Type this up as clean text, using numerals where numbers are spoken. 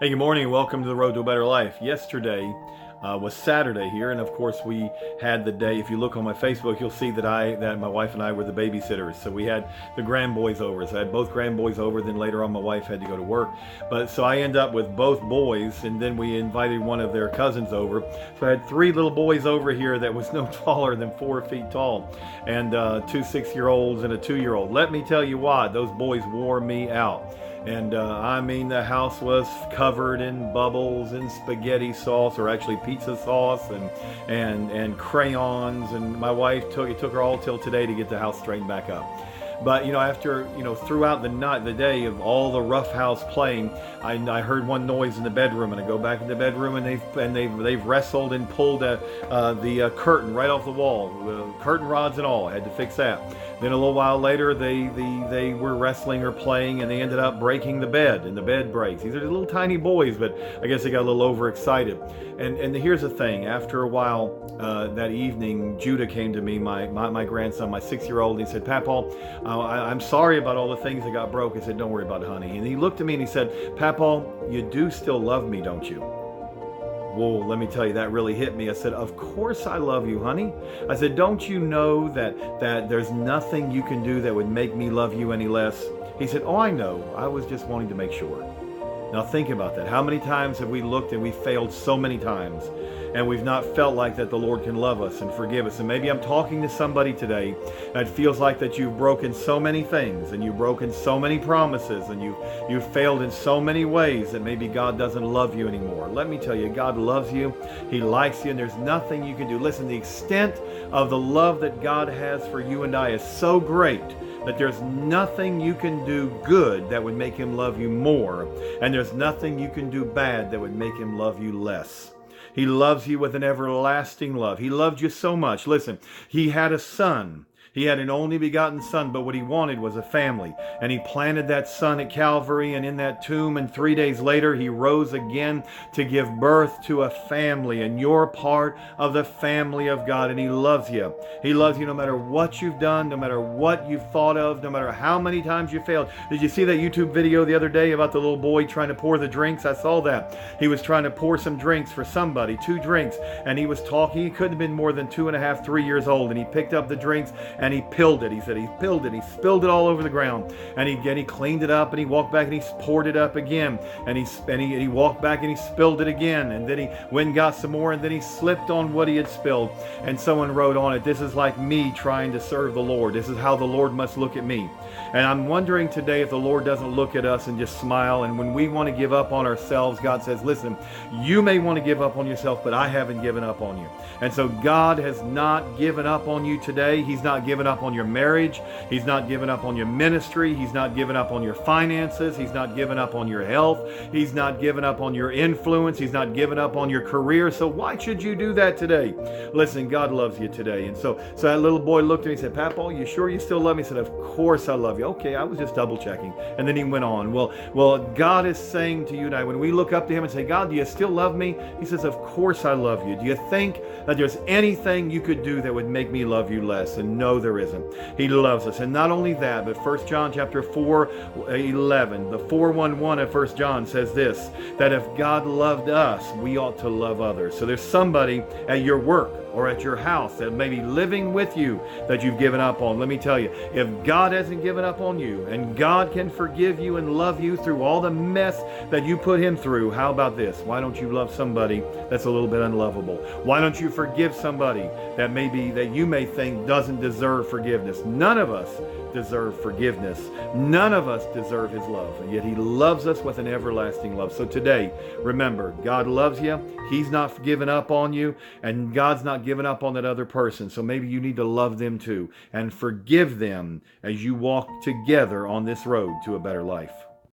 Hey, good morning and welcome to the Road to a Better Life. Yesterday was Saturday here, and of course we had the day. If you look on my Facebook, you'll see that my wife and I were the babysitters. So we had the grandboys over. So I had both grandboys over. Then later on, my wife had to go to work. But so I ended up with both boys, and then we invited one of their cousins over. So I had three little boys over here that was no taller than 4 feet tall, and two 6-year-olds and a 2-year-old. Let me tell you why those boys wore me out. And I mean, the house was covered in bubbles and spaghetti sauce, or actually pizza sauce, and crayons. And my wife it took her all till today to get the house straightened back up. But after throughout the day of all the rough house playing, I heard one noise in the bedroom, and I go back in the bedroom, and they've wrestled and pulled the curtain right off the wall, curtain rods and all. I had to fix that. Then a little while later, they were wrestling or playing, and they ended up breaking the bed, and the bed breaks. These are little tiny boys, but I guess they got a little overexcited. And here's the thing: after a while, that evening, Judah came to me, my grandson, my 6-year-old, and he said, "Papa, I'm sorry about all the things that got broke." I said, "Don't worry about it, honey." And he looked at me and he said, "Papa, you do still love me, don't you?" Whoa, let me tell you, that really hit me. I said, "Of course I love you, honey." I said, "Don't you know that there's nothing you can do that would make me love you any less?" He said, "Oh, I know. I was just wanting to make sure." Now think about that. How many times have we looked and we failed so many times, and we've not felt like that the Lord can love us and forgive us? And maybe I'm talking to somebody today that feels like that you've broken so many things, and you've broken so many promises, and you've failed in so many ways that maybe God doesn't love you anymore. Let me tell you, God loves you. He likes you, and there's nothing you can do. Listen, the extent of the love that God has for you and I is so great that there's nothing you can do good that would make him love you more, and there's nothing you can do bad that would make him love you less. He loves you with an everlasting love. He loved you so much. Listen, he had a son. He had an only begotten son, but what he wanted was a family. And he planted that son at Calvary and in that tomb, and 3 days later he rose again to give birth to a family. And you're part of the family of God, and he loves you. He loves you no matter what you've done, no matter what you've thought of, no matter how many times you failed. Did you see that YouTube video the other day about the little boy trying to pour the drinks? I saw that. He was trying to pour some drinks for somebody, 2 drinks, and he was talking. He couldn't have been more than 2.5, 3 years old, and he picked up the drinks and he pilled it. He said he pilled it. He spilled it all over the ground. And he cleaned it up, and he walked back and he poured it up again. And he walked back and he spilled it again. And then he went and got some more, and then he slipped on what he had spilled. And someone wrote on it, "This is like me trying to serve the Lord. This is how the Lord must look at me." And I'm wondering today if the Lord doesn't look at us and just smile. And when we want to give up on ourselves, God says, "Listen, you may want to give up on yourself, but I haven't given up on you." And so God has not given up on you today. He's not given up on your marriage. He's not given up on your ministry. He's not given up on your finances. He's not given up on your health. He's not given up on your influence. He's not given up on your career. So why should you do that today? Listen, God loves you today. And so that little boy looked at me and said, "Papa, you sure you still love me?" I said, "Of course I love you." "Okay, I was just double checking." And then he went on. Well, God is saying to you tonight, when we look up to him and say, "God, do you still love me?" He says, "Of course I love you." Do you think that there's anything you could do that would make me love you less? And no, there isn't. He loves us. And not only that, but 1 John chapter 4:11, the 4:11 of 1 John says this, that if God loved us, we ought to love others. So there's somebody at your work or at your house that may be living with you that you've given up on. Let me tell you, if God hasn't given up on you, and God can forgive you and love you through all the mess that you put him through, how about this? Why don't you love somebody that's a little bit unlovable? Why don't you forgive somebody that you may think doesn't deserve forgiveness? None of us deserve forgiveness. None of us deserve his love, and yet he loves us with an everlasting love. So today, remember, God loves you. He's not given up on you, and God's not given up on that other person. So maybe you need to love them too and forgive them as you walk together on this road to a better life.